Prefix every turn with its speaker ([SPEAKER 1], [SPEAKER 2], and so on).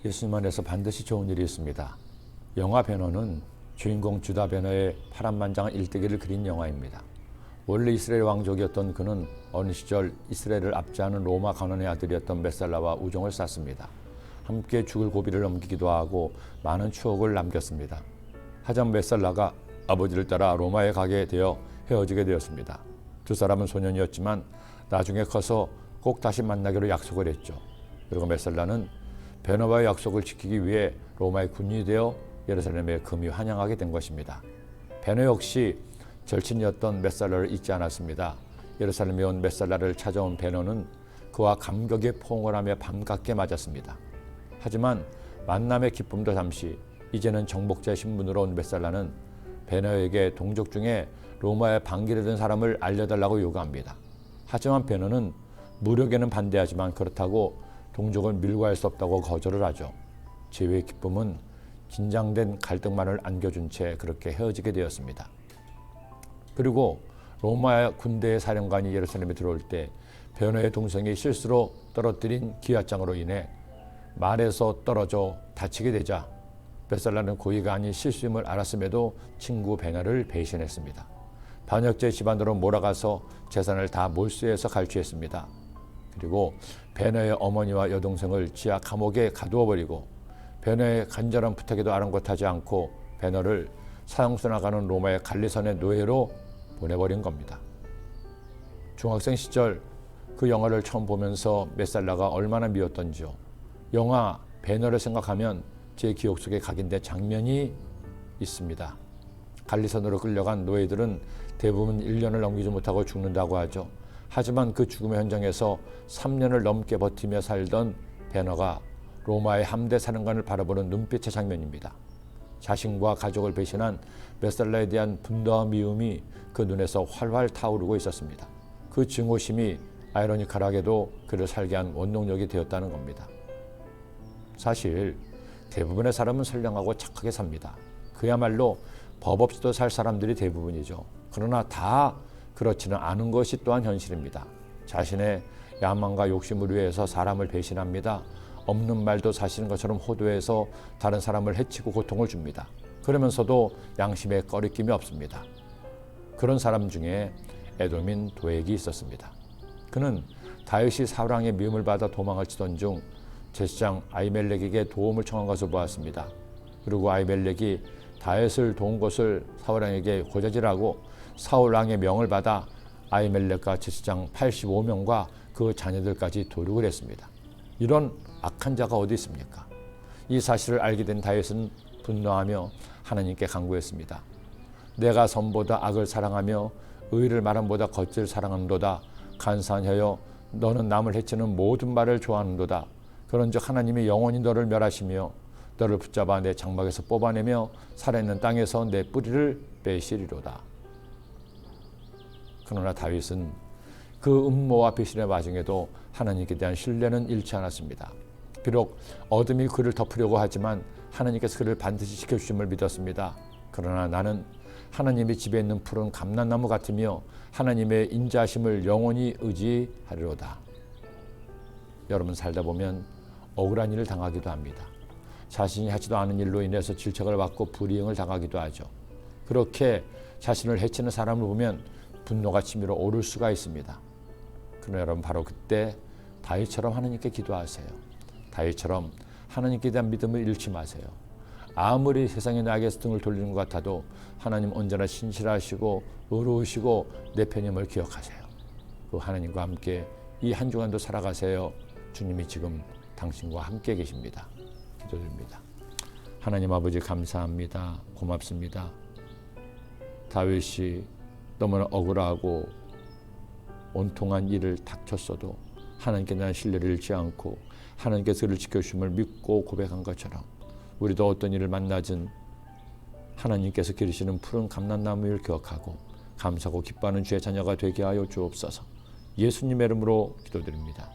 [SPEAKER 1] 예수님 안에서 반드시 좋은 일이 있습니다. 영화 배너는 주인공 주다 배너의 파란만장한 일대기를 그린 영화입니다. 원래 이스라엘 왕족이었던 그는 어느 시절 이스라엘을 압제하는 로마 간원의 아들이었던 메살라와 우정을 쌓습니다. 함께 죽을 고비를 넘기기도 하고 많은 추억을 남겼습니다. 하지만 메살라가 아버지를 따라 로마에 가게 되어 헤어지게 되었습니다. 두 사람은 소년이었지만 나중에 커서 꼭 다시 만나기로 약속을 했죠. 그리고 메살라는 베너와의 약속을 지키기 위해 로마의 군인이 되어 예루살렘에 금이 환영하게 된 것입니다. 베너 역시 절친이었던 메살라를 잊지 않았습니다. 예루살렘에 온 메살라를 찾아온 베너는 그와 감격에 포옹을 하며 반갑게 맞았습니다. 하지만 만남의 기쁨도 잠시, 이제는 정복자의 신분으로 온 메살라는 베너에게 동족 중에 로마에 반기려던 사람을 알려달라고 요구합니다. 하지만 베너는 무력에는 반대하지만 그렇다고 동족을 밀고 할 수 없다고 거절을 하죠. 제외의 기쁨은 긴장된 갈등만을 안겨준 채 그렇게 헤어지게 되었습니다. 그리고 로마 군대의 사령관이 예루살렘에 들어올 때 베너의 동생이 실수로 떨어뜨린 기와장으로 인해 말에서 떨어져 다치게 되자 메살라는 고의가 아닌 실수임을 알았음에도 친구 베너를 배신했습니다. 반역죄 집안으로 몰아가서 재산을 다 몰수해서 갈취했습니다. 그리고 베너의 어머니와 여동생을 지하 감옥에 가두어버리고 베너의 간절한 부탁에도 아랑곳하지 않고 베너를 사형수 나가는 로마의 갈리선의 노예로 보내버린 겁니다. 중학생 시절 그 영화를 처음 보면서 메살라가 얼마나 미웠던지요. 영화 베너를 생각하면 제 기억 속에 각인된 장면이 있습니다. 갈리선으로 끌려간 노예들은 대부분 1년을 넘기지 못하고 죽는다고 하죠. 하지만 그 죽음의 현장에서 3년을 넘게 버티며 살던 베너가 로마의 함대 사령관을 바라보는 눈빛의 장면입니다. 자신과 가족을 배신한 메살라에 대한 분노와 미움이 그 눈에서 활활 타오르고 있었습니다. 그 증오심이 아이러니컬하게도 그를 살게 한 원동력이 되었다는 겁니다. 사실 대부분의 사람은 선량하고 착하게 삽니다. 그야말로 법 없이도 살 사람들이 대부분이죠. 그러나 다 그렇지는 않은 것이 또한 현실입니다. 자신의 야망과 욕심을 위해서 사람을 배신합니다. 없는 말도 사실인 것처럼 호도해서 다른 사람을 해치고 고통을 줍니다. 그러면서도 양심에 꺼리낌이 없습니다. 그런 사람 중에 에돔인 도액이 있었습니다. 그는 다윗이 사울왕의 미움을 받아 도망을 치던 중 제사장 아히멜렉에게 도움을 청한 것을 보았습니다. 그리고 아히멜렉이 다윗을 도운 것을 사울왕에게 고자질하고 사울왕의 명을 받아 아히멜렉과 제사장 85명과 그 자녀들까지 도륙을 했습니다. 이런 악한 자가 어디 있습니까? 이 사실을 알게 된 다윗은 분노하며 하나님께 간구했습니다. 내가 선보다 악을 사랑하며 의를 말함보다 겉을 사랑하는도다. 간사하여 너는 남을 해치는 모든 말을 좋아하는도다. 그런즉 하나님이 영원히 너를 멸하시며 너를 붙잡아 내 장막에서 뽑아내며 살아있는 땅에서 내 뿌리를 빼시리로다. 그러나 다윗은 그 음모와 배신의 와중에도 하나님께 대한 신뢰는 잃지 않았습니다. 비록 어둠이 그를 덮으려고 하지만 하나님께서 그를 반드시 지켜주심을 믿었습니다. 그러나 나는 하나님의 집에 있는 푸른 감람나무 같으며 하나님의 인자하심을 영원히 의지하리로다. 여러분 살다 보면 억울한 일을 당하기도 합니다. 자신이 하지도 않은 일로 인해서 질책을 받고 불이행을 당하기도 하죠. 그렇게 자신을 해치는 사람을 보면 분노가 치밀어 오를 수가 있습니다. 그러나 여러분 바로 그때 다윗처럼 하나님께 기도하세요. 다윗처럼 하나님께 대한 믿음을 잃지 마세요. 아무리 세상이 나에게서 등을 돌리는 것 같아도 하나님 언제나 신실하시고 의로우시고 내 편임을 기억하세요. 그 하나님과 함께 이 한 주간도 살아가세요. 주님이 지금 당신과 함께 계십니다. 기도드립니다. 하나님 아버지 감사합니다. 고맙습니다. 다윗이 너무나 억울하고 온통한 일을 닥쳤어도 하나님께 대한 신뢰를 잃지 않고 하나님께서 그를 지켜주심을 믿고 고백한 것처럼 우리도 어떤 일을 만나든 하나님께서 기르시는 푸른 감람나무를 기억하고 감사하고 기뻐하는 주의 자녀가 되게 하여 주옵소서. 예수님의 이름으로 기도드립니다.